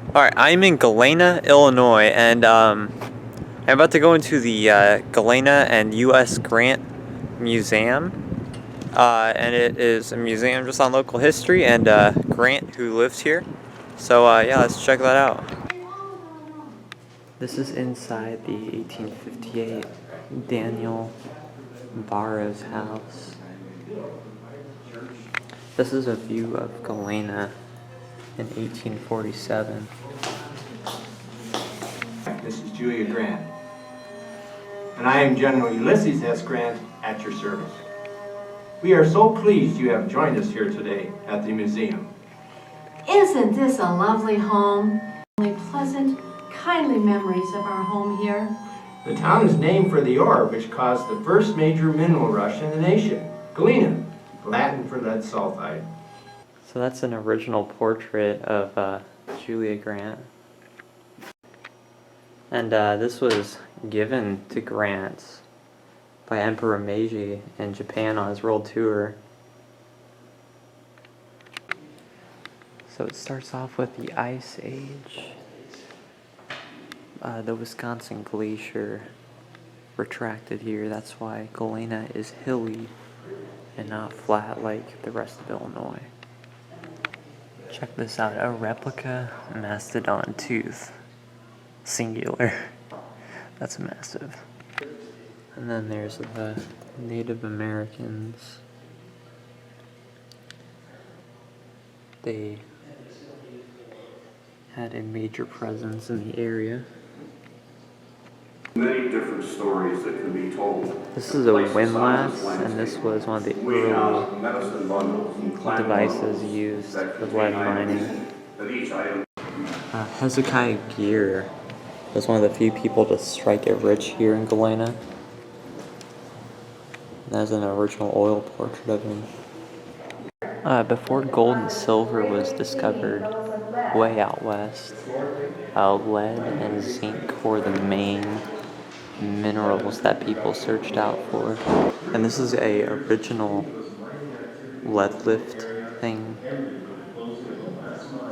Alright, I'm in Galena, Illinois, and I'm about to go into the Galena and U.S. Grant Museum. And it is a museum just on local history and Grant, who lived here. So yeah, let's check that out. This is inside the 1858 Daniel Barrow's house. This is a view of Galena in 1847. This is Julia Grant, and I am General Ulysses S. Grant at your service. We are so pleased you have joined us here today at the museum. Isn't this a lovely home? Only pleasant, kindly memories of our home here. The town is named for the ore which caused the first major mineral rush in the nation, Galena, Latin for lead sulfide. So that's an original portrait of Julia Grant. And this was given to Grant by Emperor Meiji in Japan on his world tour. So it starts off with the Ice Age. The Wisconsin Glacier retracted here. That's why Galena is hilly and not flat like the rest of Illinois. Check this out, a replica mastodon tooth. Singular. That's massive. And then there's the Native Americans. They had a major presence in the area. Many different stories that can be told. This is a windlass, and this was one of the early devices used for lead mining. Hezekiah Gear was one of the few people to strike it rich here in Galena. There's an original oil portrait of him. Before gold and silver was discovered way out west, lead and zinc were the main minerals that people searched out for. And this is a original lead lift thing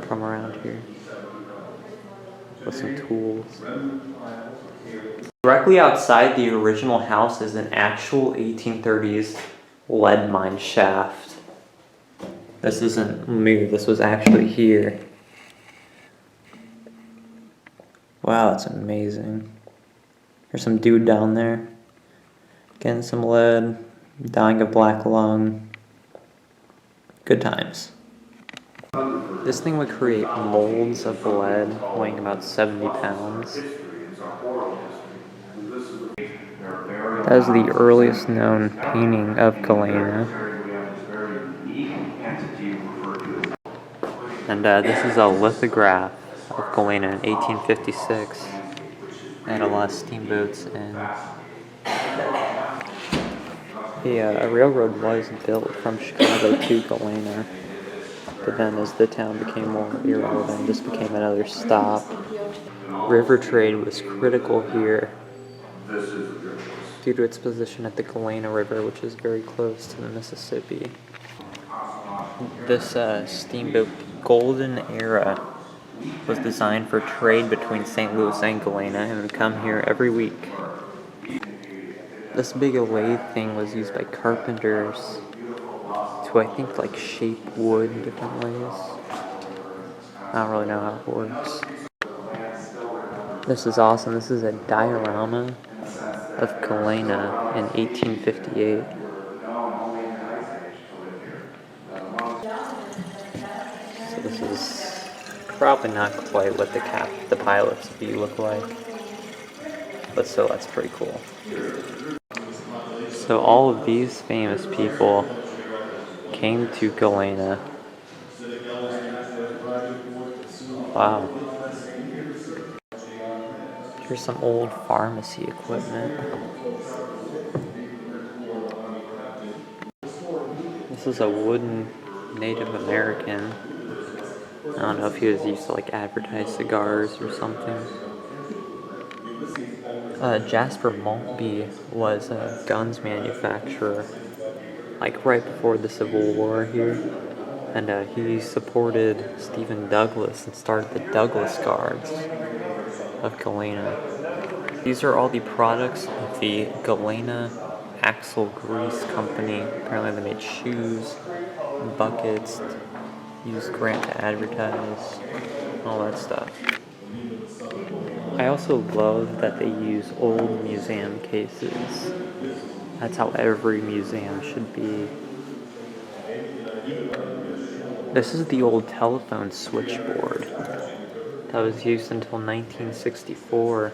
from around here with some tools. Directly outside the original house is an actual 1830s lead mine shaft. This isn't moved, this was actually here. Wow, it's amazing. There's some dude down there getting some lead, dying of black lung. Good times. This thing would create molds of lead weighing about 70 pounds. That is the earliest known painting of Galena. And this is a lithograph of Galena in 1856. They had a lot of steamboats, and a railroad was built from Chicago to Galena. But then as the town became more irrelevant, this became another stop. River trade was critical here due to its position at the Galena River, which is very close to the Mississippi. This steamboat Golden Era was designed for trade between St. Louis and Galena and would come here every week. This big lathe thing was used by carpenters to, I think, like shape wood in different ways. I don't really know how it works. This is awesome. This is a diorama of Galena in 1858. So this is probably not quite what the pilot's view look like, but still, that's pretty cool. So all of these famous people came to Galena. Wow. Here's some old pharmacy equipment. This is a wooden Native American. I don't know if he was used to like advertise cigars or something. Jasper Maltby was a guns manufacturer, like right before the Civil War here, And he supported Stephen Douglas and started the Douglas Guards of Galena. These are all the products of the Galena Axle Grease Company. Apparently they made shoes, buckets, used Grant to advertise, all that stuff. I also love that they use old museum cases. That's how every museum should be. This is the old telephone switchboard that was used until 1964.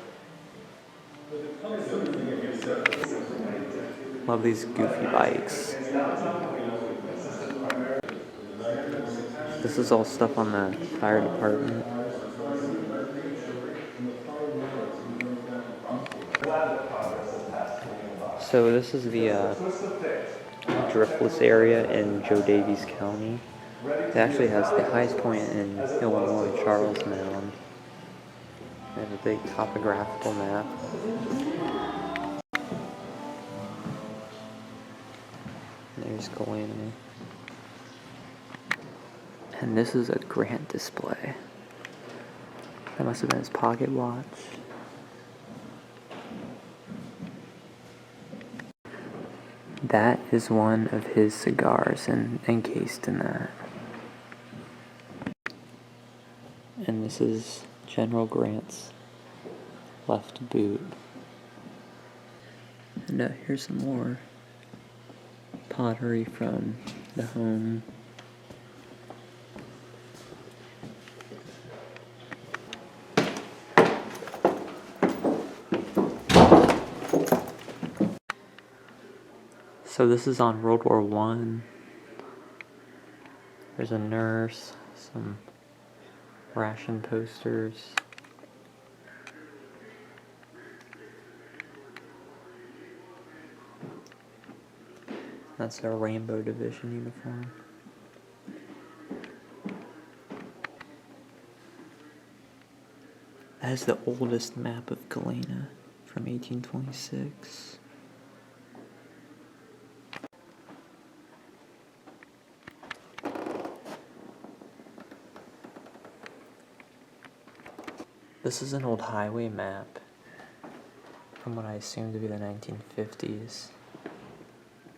Love these goofy bikes. This is all stuff on the fire department. So this is the driftless area in Joe Daviess County. It actually has the highest point in Illinois, Charles Mound. They have a big topographical map. There's Galena. And this is a Grant display. That must have been his pocket watch. That is one of his cigars encased in that. And this is General Grant's left boot. And here's some more pottery from the home. So this is on World War I. There's a nurse, some ration posters. That's their Rainbow Division uniform. That is the oldest map of Galena from 1826. This is an old highway map from what I assume to be the 1950s.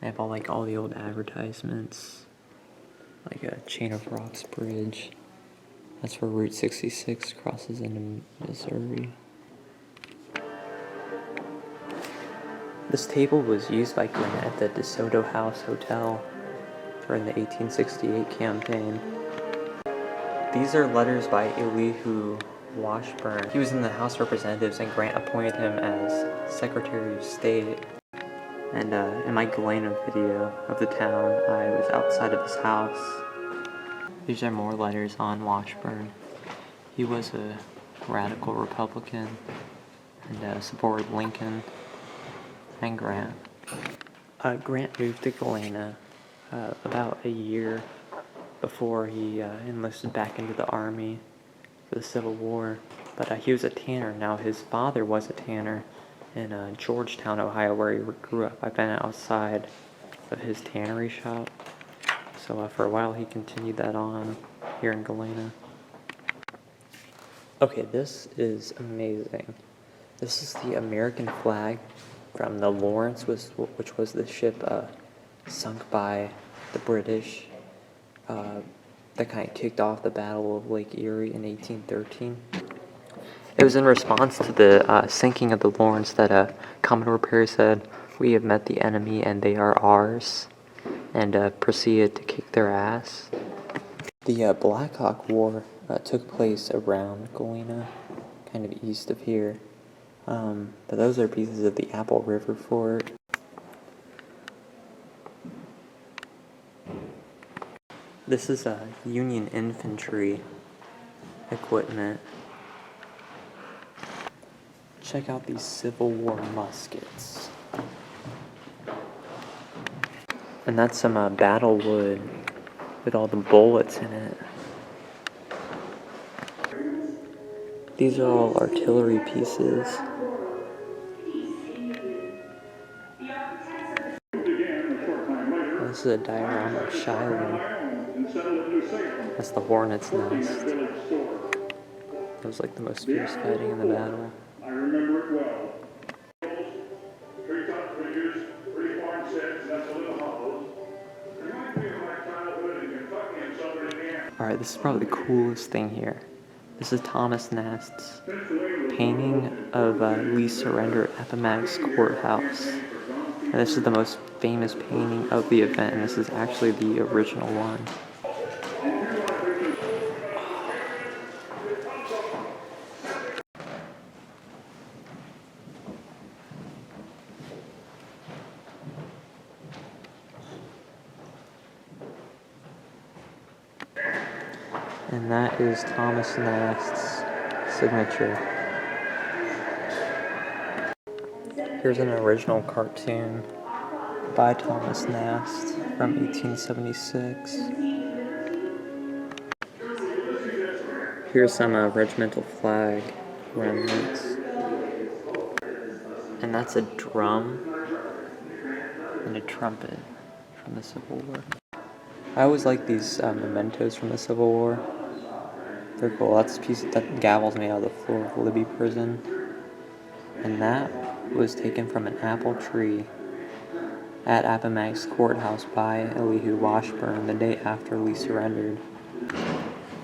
They have all the old advertisements, like a Chain of Rocks Bridge. That's where Route 66 crosses into Missouri. This table was used by Grant at the DeSoto House Hotel during the 1868 campaign. These are letters by Elihu Washburn. He was in the House of Representatives and Grant appointed him as Secretary of State. And in my Galena video of the town, I was outside of his house. These are more letters on Washburn. He was a radical Republican and supported Lincoln and Grant. Grant moved to Galena about a year before he enlisted back into the Army for the Civil War. But he was a tanner. Now his father was a tanner in Georgetown, Ohio, where he grew up. I've been outside of his tannery shop. So for a while he continued that on here in Galena. Okay, this is amazing. This is the American flag from the Lawrence, which was the ship sunk by the British that kind of kicked off the Battle of Lake Erie in 1813. It was in response to the sinking of the Lawrence that Commodore Perry said, "We have met the enemy and they are ours," and proceeded to kick their ass. The Black Hawk War took place around Galena, kind of east of here. But those are pieces of the Apple River Fort. This is Union infantry equipment. Check out these Civil War muskets. And that's some battle wood with all the bullets in it. These are all artillery pieces. This is a diorama of Shiloh. That's the hornet's nest. It was like the most fierce fighting in the battle. I remember it well. Treetop ridges, pretty farm sets, and that's a little hollows. Reminds me of my childhood in Kentucky and southern Indiana. Alright, this is probably the coolest thing here. This is Thomas Nast's painting of Lee's surrender at Appomattox Courthouse. And this is the most famous painting of the event, and this is actually the original one. And that is Thomas Nast's signature. Here's an original cartoon by Thomas Nast from 1876. Here's some regimental flag remnants. And that's a drum and a trumpet from the Civil War. I always like these mementos from the Civil War. They're cool. That's a piece that gavel's made out of the floor of Libby Prison. And that was taken from an apple tree at Appomattox Courthouse by Elihu Washburn the day after Lee surrendered.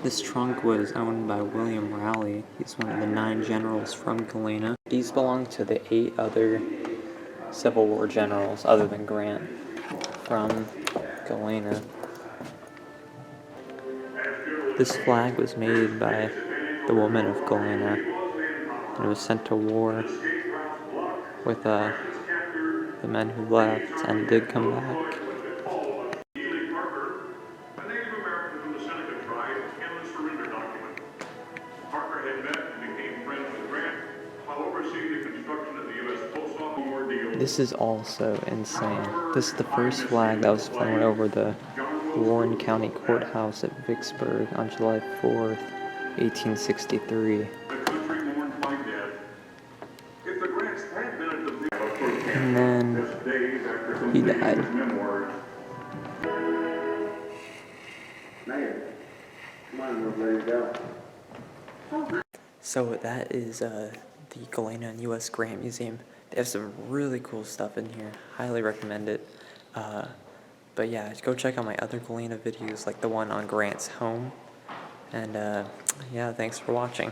This trunk was owned by William Raleigh. He's one of the 9 generals from Galena. These belong to the 8 other Civil War generals, other than Grant, from Galena. This flag was made by the women of Galena, and it was sent to war with the men who left and did come back. This is also insane. This is the first flag that was flown over the Warren County Courthouse at Vicksburg on July 4th, 1863. And then he died. So that is the Galena U.S. Grant Museum. They have some really cool stuff in here. Highly recommend it. But yeah, go check out my other Galena videos, like the one on Grant's home. And yeah, thanks for watching.